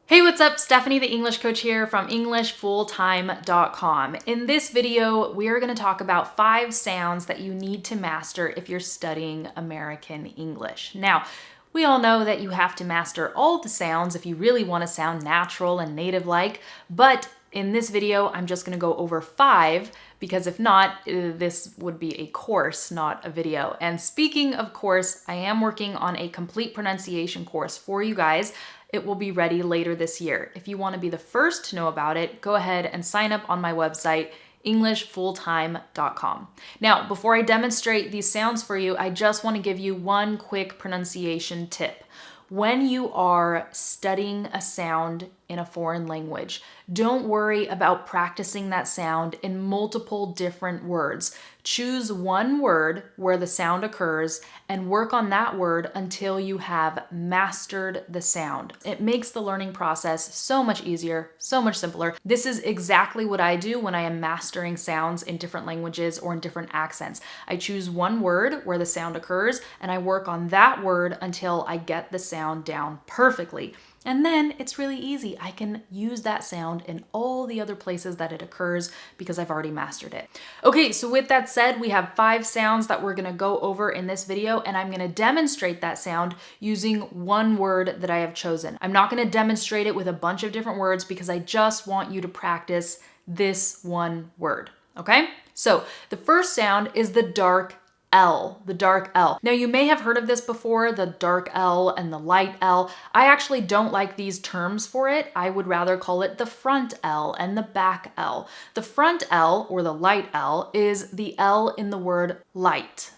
Hey, what's up? Stefanie, the English coach here from EnglishFullTime.com. In this video, we are going to talk about 5 sounds that you need to master if you're studying American English. Now, we all know that you have to master all the sounds if you really want to sound natural and native-like, but in this video, I'm just going to go over 5 because if not, this would be a course, not a video. And speaking of course, I am working on a complete pronunciation course for you guys. It will be ready later this year. If you want to be the first to know about it, go ahead and sign up on my website, EnglishFullTime.com. Now, before I demonstrate these sounds for you, I just want to give you one quick pronunciation tip. When you are studying a sound in a foreign language, don't worry about practicing that sound in multiple different words. Choose one word where the sound occurs and work on that word until you have mastered the sound. It makes the learning process so much easier, so much simpler. This is exactly what I do when I am mastering sounds in different languages or in different accents. I choose one word where the sound occurs and I work on that word until I get the sound down perfectly. And then it's really easy. I can use that sound in all the other places that it occurs because I've already mastered it. Okay, so with that said, we have 5 sounds that we're gonna go over in this video, and I'm gonna demonstrate that sound using one word that I have chosen. I'm not gonna demonstrate it with a bunch of different words because I just want you to practice this one word, okay? So the first sound is the dark L, the dark L. Now you may have heard of this before, the dark L and the light L. I actually don't like these terms for it. I would rather call it the front L and the back L. The front L, or the light L, is the L in the word light.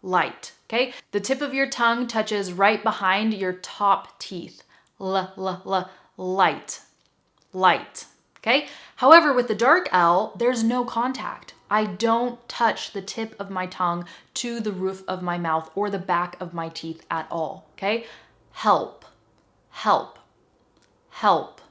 Light, okay? The tip of your tongue touches right behind your top teeth. Light, light, okay? However, with the dark L, there's no contact. I don't touch the tip of my tongue to the roof of my mouth or the back of my teeth at all, okay? Help, help, help.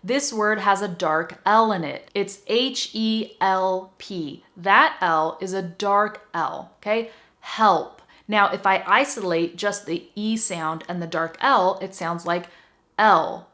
This word has a dark L in it. It's H-E-L-P. That L is a dark L, okay? Help. Now, if I isolate just the E sound and the dark L, it sounds like L,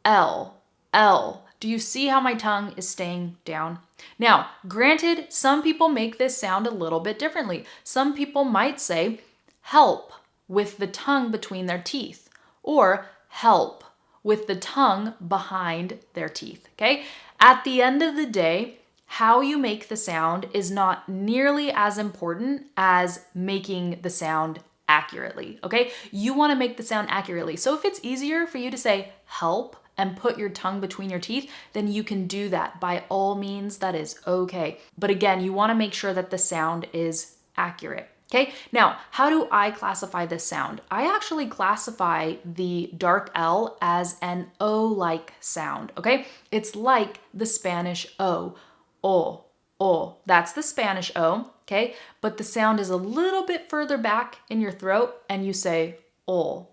L, L. Do you see how my tongue is staying down? Now, granted, some people make this sound a little bit differently. Some people might say help with the tongue between their teeth, or help with the tongue behind their teeth, okay? At the end of the day, how you make the sound is not nearly as important as making the sound accurately, okay? You want to make the sound accurately. So if it's easier for you to say help and put your tongue between your teeth, then you can do that. By all means, that is okay. But again, you want to make sure that the sound is accurate. Okay, now, how do I classify this sound? I actually classify the dark L as an O-like sound, okay? It's like the Spanish O, O. That's the Spanish O, okay? But the sound is a little bit further back in your throat and you say O.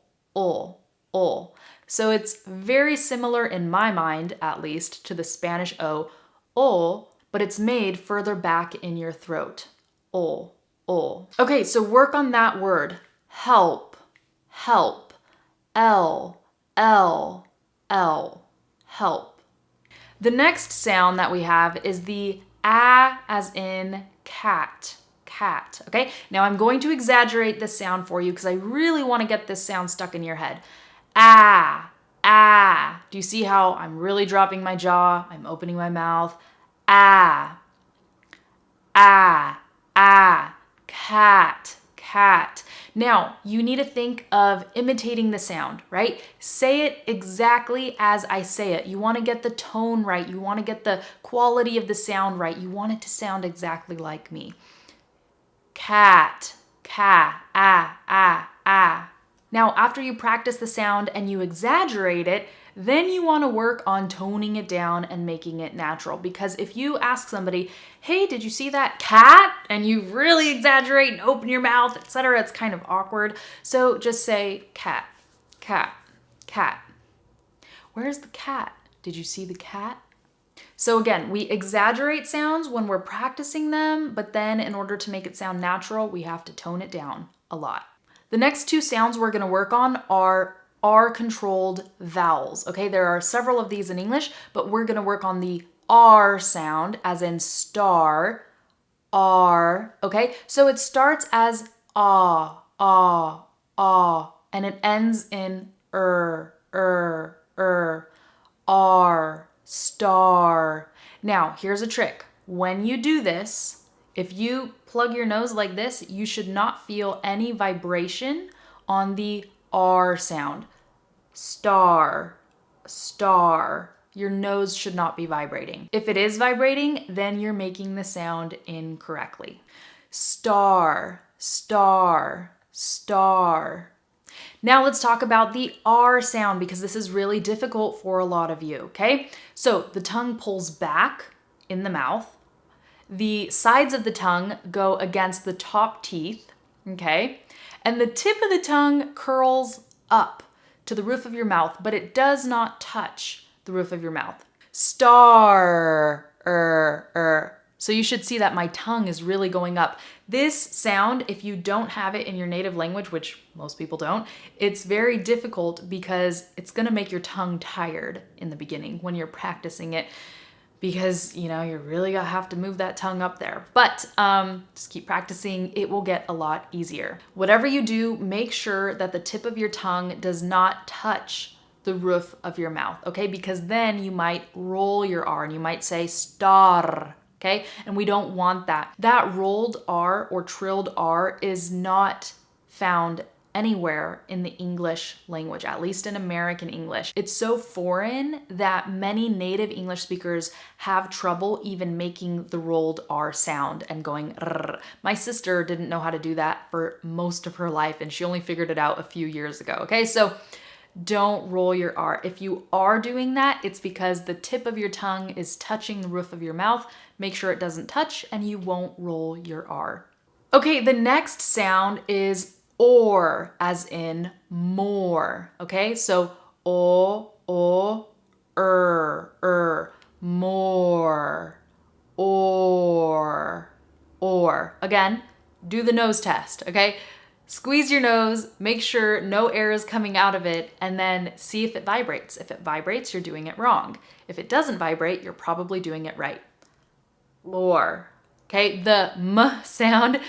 So it's very similar in my mind, at least, to the Spanish O, but it's made further back in your throat. O. Okay, so work on that word. Help, help, L, help. The next sound that we have is the A as in cat. Okay? Now I'm going to exaggerate this sound for you because I really want to get this sound stuck in your head. Ah. Do you see how I'm really dropping my jaw? I'm opening my mouth. Ah. Cat. Now, you need to think of imitating the sound, right? Say it exactly as I say it. You want to get the tone right. You want to get the quality of the sound right. You want it to sound exactly like me. Cat, ah. Now, after you practice the sound and you exaggerate it, then you want to work on toning it down and making it natural. Because if you ask somebody, hey, did you see that cat? And you really exaggerate and open your mouth, etc., it's kind of awkward. So just say cat. Where's the cat? Did you see the cat? So again, we exaggerate sounds when we're practicing them, but then in order to make it sound natural, we have to tone it down a lot. The next 2 sounds we're going to work on are R-controlled vowels, okay? There are several of these in English, but we're gonna work on the R sound, as in star, R, okay? So it starts as ah, and it ends in R, star. Now, here's a trick. When you do this, if you plug your nose like this, you should not feel any vibration on the R sound. Star, star. Your nose should not be vibrating. If it is vibrating, then you're making the sound incorrectly. Star, star, star. Now let's talk about the R sound, because this is really difficult for a lot of you, okay? So the tongue pulls back in the mouth. The sides of the tongue go against the top teeth, okay? And the tip of the tongue curls up to the roof of your mouth, but it does not touch the roof of your mouth. Star, So you should see that my tongue is really going up. This sound, if you don't have it in your native language, which most people don't, it's very difficult because it's gonna make your tongue tired in the beginning when you're practicing it, because you really gonna have to move that tongue up there. But just keep practicing, it will get a lot easier. Whatever you do, make sure that the tip of your tongue does not touch the roof of your mouth, okay? Because then you might roll your R and you might say star, okay? And we don't want that. That rolled R or trilled R is not found anywhere in the English language, at least in American English. It's so foreign that many native English speakers have trouble even making the rolled R sound and going rrr. My sister didn't know how to do that for most of her life, and she only figured it out a few years ago, okay? So don't roll your R. If you are doing that, it's because the tip of your tongue is touching the roof of your mouth. Make sure it doesn't touch and you won't roll your R. Okay, the next sound is or, as in more, okay? So more, or. Again, do the nose test, okay? Squeeze your nose, make sure no air is coming out of it, and then see if it vibrates. If it vibrates, you're doing it wrong. If it doesn't vibrate, you're probably doing it right. Lore. Okay, the M sound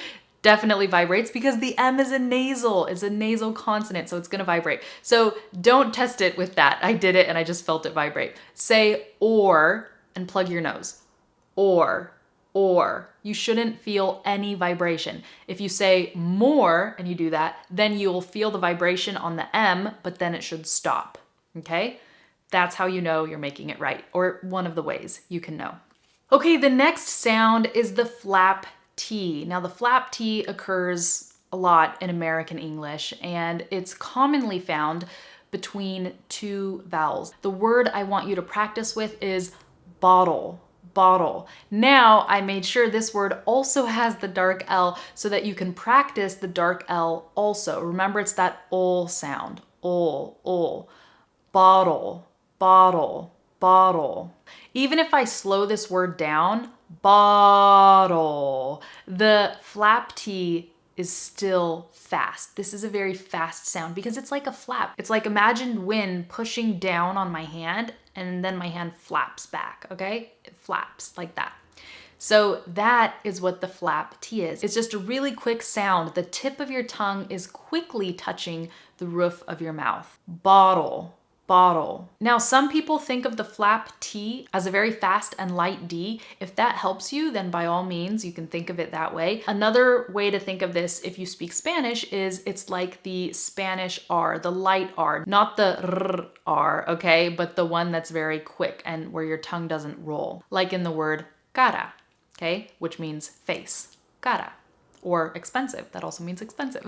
definitely vibrates because the M is a nasal. It's a nasal consonant, so it's gonna vibrate. So don't test it with that. I did it and I just felt it vibrate. Say or and plug your nose. Or. You shouldn't feel any vibration. If you say more and you do that, then you'll feel the vibration on the M, but then it should stop, okay? That's how you know you're making it right, or one of the ways you can know. Okay, the next sound is the flap T. Now the flap T occurs a lot in American English, and it's commonly found between two vowels. The word I want you to practice with is bottle. Now I made sure this word also has the dark L so that you can practice the dark L also. Remember, it's that ol sound. Ol. Bottle. Even if I slow this word down, bottle, the flap T is still fast. This is a very fast sound because it's like a flap. It's like imagine wind pushing down on my hand and then my hand flaps back, okay? It flaps like that. So that is what the flap T is. It's just a really quick sound. The tip of your tongue is quickly touching the roof of your mouth. Bottle. Now, some people think of the flap T as a very fast and light D. If that helps you, then by all means, you can think of it that way. Another way to think of this, if you speak Spanish, is it's like the Spanish R, the light R, not the R R, okay, but the one that's very quick and where your tongue doesn't roll, like in the word cara, okay, which means face, cara. Or expensive. That also means expensive.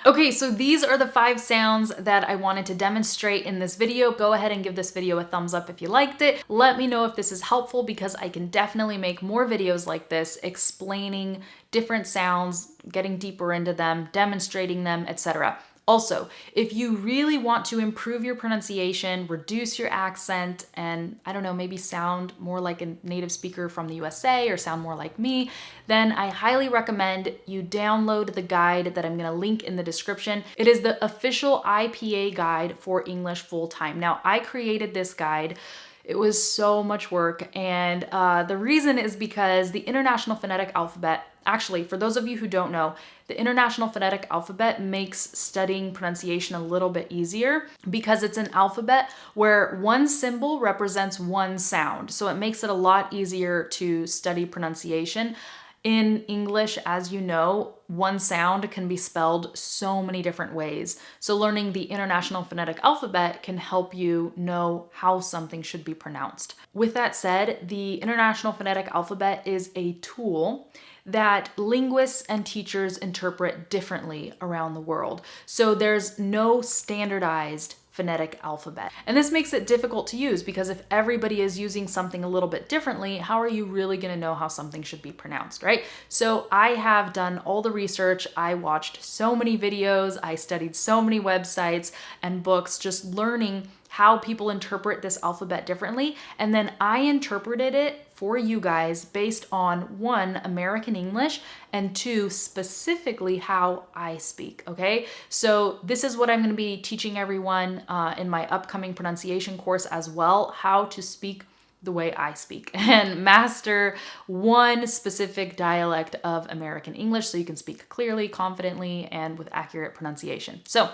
Okay, so these are the 5 sounds that I wanted to demonstrate in this video. Go ahead and give this video a thumbs up if you liked it. Let me know if this is helpful because I can definitely make more videos like this explaining different sounds, getting deeper into them, demonstrating them, etc. Also, if you really want to improve your pronunciation, reduce your accent, and I don't know, maybe sound more like a native speaker from the USA or sound more like me, then I highly recommend you download the guide that I'm gonna link in the description. It is the official IPA guide for English full-time. Now, I created this guide. It was so much work, and the reason is because the International Phonetic Alphabet, actually, for those of you who don't know, the International Phonetic Alphabet makes studying pronunciation a little bit easier because it's an alphabet where one symbol represents one sound. So it makes it a lot easier to study pronunciation. In English, as you know, one sound can be spelled so many different ways. So learning the International Phonetic Alphabet can help you know how something should be pronounced. With that said, the International Phonetic Alphabet is a tool that linguists and teachers interpret differently around the world. So there's no standardized phonetic alphabet. And this makes it difficult to use because if everybody is using something a little bit differently, how are you really going to know how something should be pronounced, right? So I have done all the research. I watched so many videos. I studied so many websites and books, just learning how people interpret this alphabet differently. And then I interpreted it for you guys based on one, American English, and two, specifically how I speak, okay? So this is what I'm gonna be teaching everyone in my upcoming pronunciation course as well, how to speak the way I speak and master one specific dialect of American English so you can speak clearly, confidently, and with accurate pronunciation. So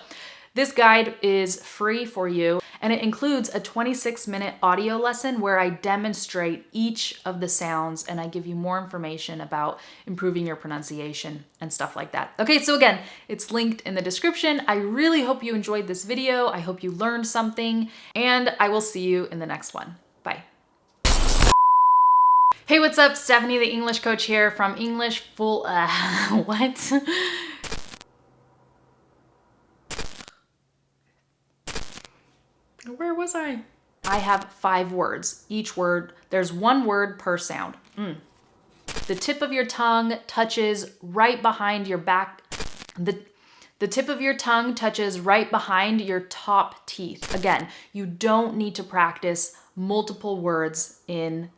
this guide is free for you, and it includes a 26-minute audio lesson where I demonstrate each of the sounds and I give you more information about improving your pronunciation and stuff like that. Okay, so again, it's linked in the description. I really hope you enjoyed this video. I hope you learned something, and I will see you in the next one. Bye. Hey, what's up? Stefanie, the English coach here from English Full... what? Where was I? I have 5 words. Each word, there's 1 word per sound. The tip of your tongue touches right behind your back. The tip of your tongue touches right behind your top teeth. Again, you don't need to practice multiple words in,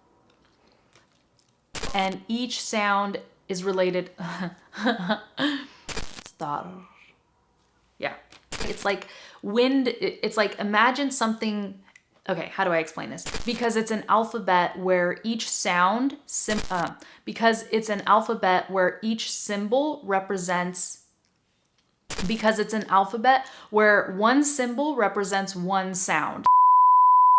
and each sound is related. Stop. Yeah. It's like wind, it's like imagine something, okay, how do I explain this? Because it's an alphabet where each sound, because it's an alphabet where each symbol represents, because it's an alphabet where one symbol represents one sound.